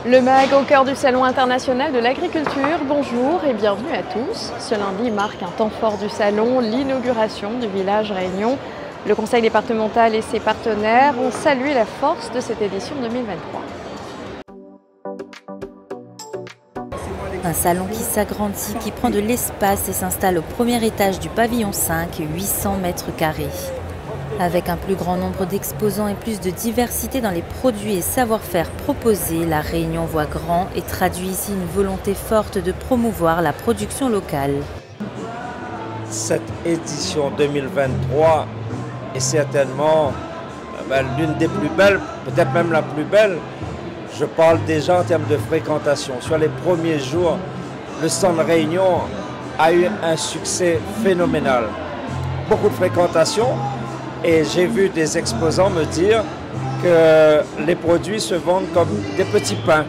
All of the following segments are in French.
Le MAG au cœur du Salon international de l'agriculture. Bonjour et bienvenue à tous. Ce lundi marque un temps fort du salon, l'inauguration du village Réunion. Le conseil départemental et ses partenaires ont salué la force de cette édition 2023. Un salon qui s'agrandit, qui prend de l'espace et s'installe au premier étage du pavillon 5, 800 mètres carrés. Avec un plus grand nombre d'exposants et plus de diversité dans les produits et savoir-faire proposés, la Réunion voit grand et traduit ici une volonté forte de promouvoir la production locale. Cette édition 2023 est certainement l'une des plus belles, peut-être même la plus belle. Je parle déjà en termes de fréquentation. Sur les premiers jours, le stand Réunion a eu un succès phénoménal. Beaucoup de fréquentation. Et j'ai vu des exposants me dire que les produits se vendent comme des petits pains.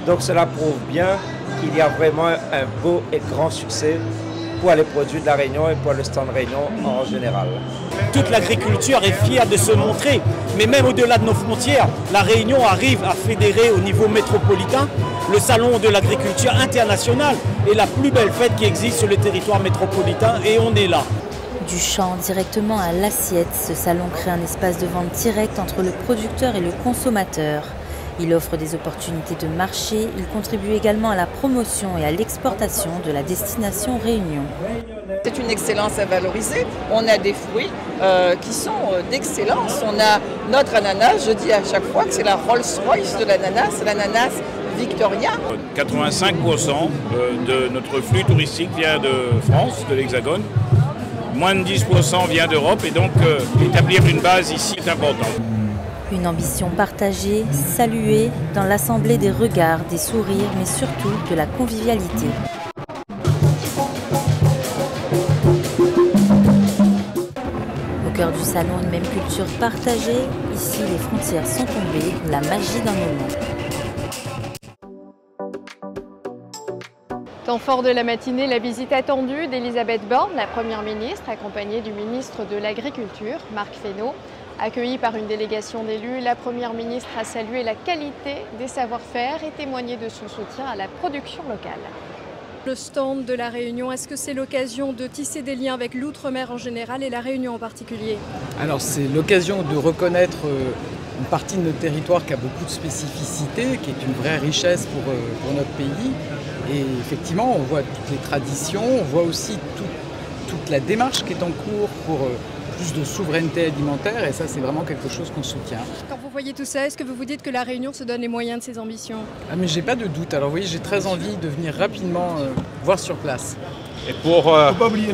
Donc cela prouve bien qu'il y a vraiment un beau et grand succès pour les produits de la Réunion et pour le stand Réunion en général. Toute l'agriculture est fière de se montrer, mais même au-delà de nos frontières, la Réunion arrive à fédérer au niveau métropolitain le salon de l'agriculture internationale et la plus belle fête qui existe sur le territoire métropolitain, et on est là. Du champ directement à l'assiette, ce salon crée un espace de vente direct entre le producteur et le consommateur. Il offre des opportunités de marché, il contribue également à la promotion et à l'exportation de la destination Réunion. C'est une excellence à valoriser. On a des fruits qui sont d'excellence. On a notre ananas, je dis à chaque fois que c'est la Rolls-Royce de l'ananas, l'ananas Victoria. 85% de notre flux touristique vient de France, de l'Hexagone. Moins de 10% vient d'Europe, et donc établir une base ici est important. Une ambition partagée, saluée dans l'assemblée des regards, des sourires, mais surtout de la convivialité. Au cœur du salon, une même culture partagée. Ici, les frontières sont tombées, la magie d'un moment. Temps fort de la matinée, la visite attendue d'Elisabeth Borne, la Première ministre, accompagnée du ministre de l'Agriculture, Marc Fesneau. Accueillie par une délégation d'élus, la Première ministre a salué la qualité des savoir-faire et témoigné de son soutien à la production locale. Le stand de la Réunion, est-ce que c'est l'occasion de tisser des liens avec l'outre-mer en général et la Réunion en particulier? Alors c'est l'occasion de reconnaître une partie de notre territoire qui a beaucoup de spécificités, qui est une vraie richesse pour notre pays. Et effectivement, on voit toutes les traditions, on voit aussi toute la démarche qui est en cours pour plus de souveraineté alimentaire, et ça c'est vraiment quelque chose qu'on soutient. Quand vous voyez tout ça, est-ce que vous vous dites que la Réunion se donne les moyens de ses ambitions? Ah mais j'ai pas de doute, alors oui, j'ai très envie de venir rapidement voir sur place. Et pour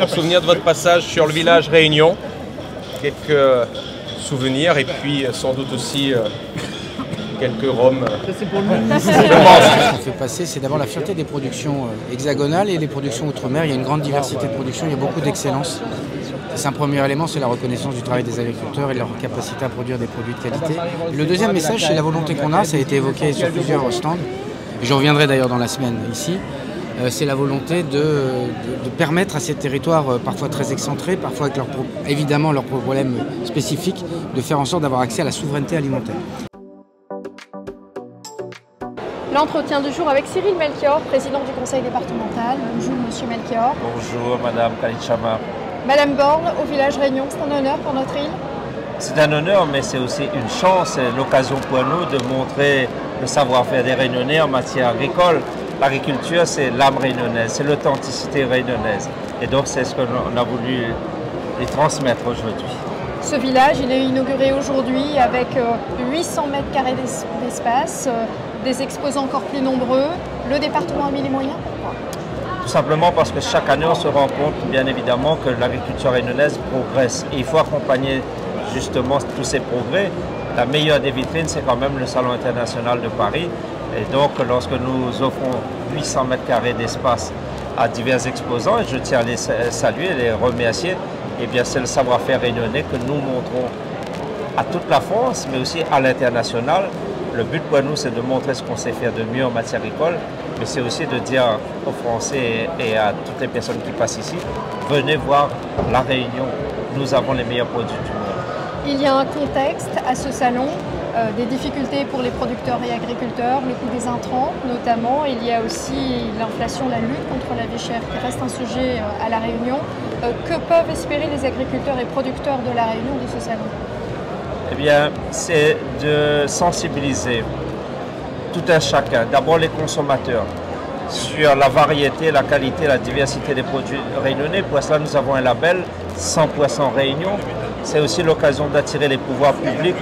souvenir de votre passage sur le village Réunion, quelques souvenirs et puis sans doute aussi quelques roms. Ce qu'on fait passer, c'est d'abord la fierté des productions hexagonales et les productions outre-mer. Il y a une grande diversité de productions, il y a beaucoup d'excellence. C'est un premier élément, c'est la reconnaissance du travail des agriculteurs et de leur capacité à produire des produits de qualité. Et le deuxième message, c'est la volonté qu'on a, ça a été évoqué sur plusieurs stands, et j'en reviendrai d'ailleurs dans la semaine ici, c'est la volonté de permettre à ces territoires parfois très excentrés, parfois avec évidemment leurs problèmes spécifiques, de faire en sorte d'avoir accès à la souveraineté alimentaire. L'entretien du jour avec Cyril Melchior, président du conseil départemental. Bonjour Monsieur Melchior. Bonjour Madame Kalitchama. Madame Borne, au village Réunion, c'est un honneur pour notre île? C'est un honneur, mais c'est aussi une chance, c'est l'occasion pour nous de montrer le savoir-faire des Réunionnais en matière agricole. L'agriculture, c'est l'âme réunionnaise, c'est l'authenticité réunionnaise. Et donc, c'est ce qu'on a voulu les transmettre aujourd'hui. Ce village, il est inauguré aujourd'hui avec 800 mètres carrés d'espace, des exposants encore plus nombreux. Le département a mis les moyens? Pourquoi? Tout simplement parce que chaque année, on se rend compte, bien évidemment, que l'agriculture réunionnaise progresse. Et il faut accompagner justement tous ces progrès. La meilleure des vitrines, c'est quand même le Salon international de Paris. Et donc, lorsque nous offrons 800 mètres carrés d'espace à divers exposants, et je tiens à les saluer et les remercier, eh bien, c'est le savoir-faire réunionnais que nous montrons à toute la France, mais aussi à l'international. Le but pour nous, c'est de montrer ce qu'on sait faire de mieux en matière agricole, mais c'est aussi de dire aux Français et à toutes les personnes qui passent ici, venez voir la Réunion, nous avons les meilleurs produits du monde. Il y a un contexte à ce salon des difficultés pour les producteurs et agriculteurs, le coût des intrants notamment. Il y a aussi l'inflation, la lutte contre la vie chère qui reste un sujet à La Réunion. Que peuvent espérer les agriculteurs et producteurs de La Réunion de ce salon? Eh bien, c'est de sensibiliser tout un chacun, d'abord les consommateurs, sur la variété, la qualité, la diversité des produits réunionnais. Pour cela, nous avons un label 100% Réunion. C'est aussi l'occasion d'attirer les pouvoirs publics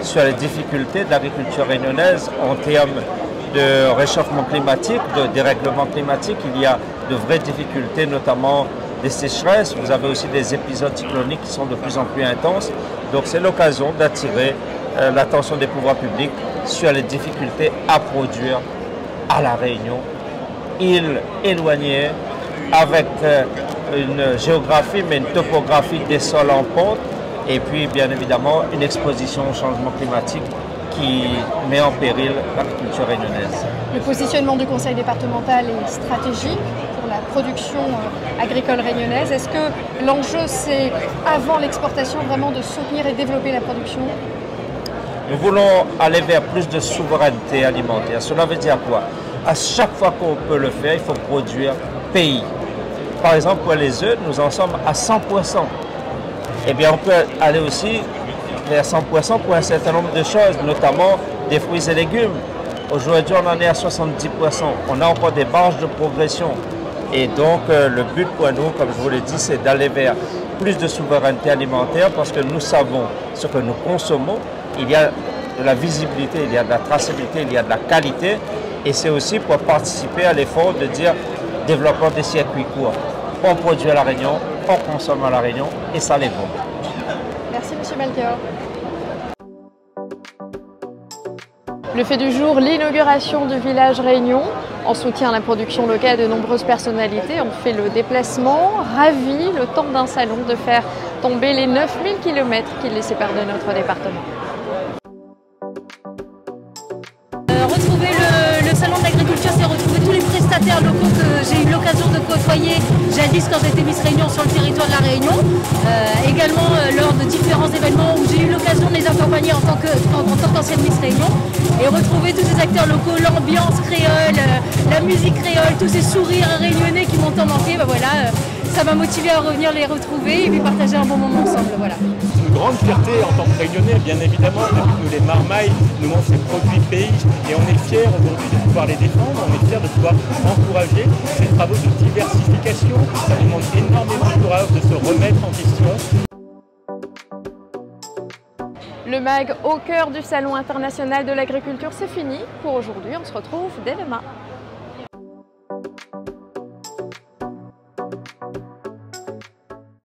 sur les difficultés de l'agriculture réunionnaise en termes de réchauffement climatique, de dérèglement climatique. Il y a de vraies difficultés, notamment des sécheresses. Vous avez aussi des épisodes cycloniques qui sont de plus en plus intenses. Donc c'est l'occasion d'attirer l'attention des pouvoirs publics sur les difficultés à produire à La Réunion, île éloignée, avec une géographie mais une topographie des sols en pente, et puis bien évidemment une exposition au changement climatique qui met en péril l'agriculture réunionnaise. Le positionnement du conseil départemental est stratégique pour la production agricole réunionnaise. Est-ce que l'enjeu c'est, avant l'exportation, vraiment de soutenir et développer la production? Nous voulons aller vers plus de souveraineté alimentaire. Cela veut dire quoi? À chaque fois qu'on peut le faire, il faut produire pays. Par exemple, pour les œufs, nous en sommes à 100%. Eh bien, on peut aller aussi vers 100% pour un certain nombre de choses, notamment des fruits et légumes. Aujourd'hui, on en est à 70%. On a encore des marges de progression. Et donc, le but pour nous, comme je vous l'ai dit, c'est d'aller vers plus de souveraineté alimentaire parce que nous savons ce que nous consommons. Il y a de la visibilité, il y a de la traçabilité, il y a de la qualité. Et c'est aussi pour participer à l'effort de dire développement des circuits courts. On produit à La Réunion, on consomme à La Réunion et ça les vaut. Merci M. Melchior. Le fait du jour, l'inauguration du village Réunion. En soutien à la production locale, de nombreuses personnalités ont fait le déplacement, ravis le temps d'un salon de faire tomber les 9000 km qui les séparent de notre département. Retrouver le salon de l'agriculture, c'est retrouver tous les prestataires locaux que j'ai eu l'occasion de côtoyer jadis quand j'étais Miss Réunion sur le territoire de La Réunion. Également lors de différents événements où j'ai eu l'occasion de les accompagner en tant qu'ancienne Miss Réunion. Et retrouver tous ces acteurs locaux, l'ambiance créole, la musique créole, tous ces sourires réunionnais qui m'ont tant manqué, voilà, ça m'a motivé à revenir les retrouver et puis partager un bon moment ensemble. Voilà. Une grande fierté en tant que Réunionnais, bien évidemment, nous les marmailles nous montrent ces produits pays et on est fiers aujourd'hui de pouvoir les défendre, on est fiers de pouvoir encourager ces travaux de diversification. Ça demande énormément de courage de se remettre en question. Le MAG au cœur du Salon international de l'agriculture, c'est fini pour aujourd'hui. On se retrouve dès demain.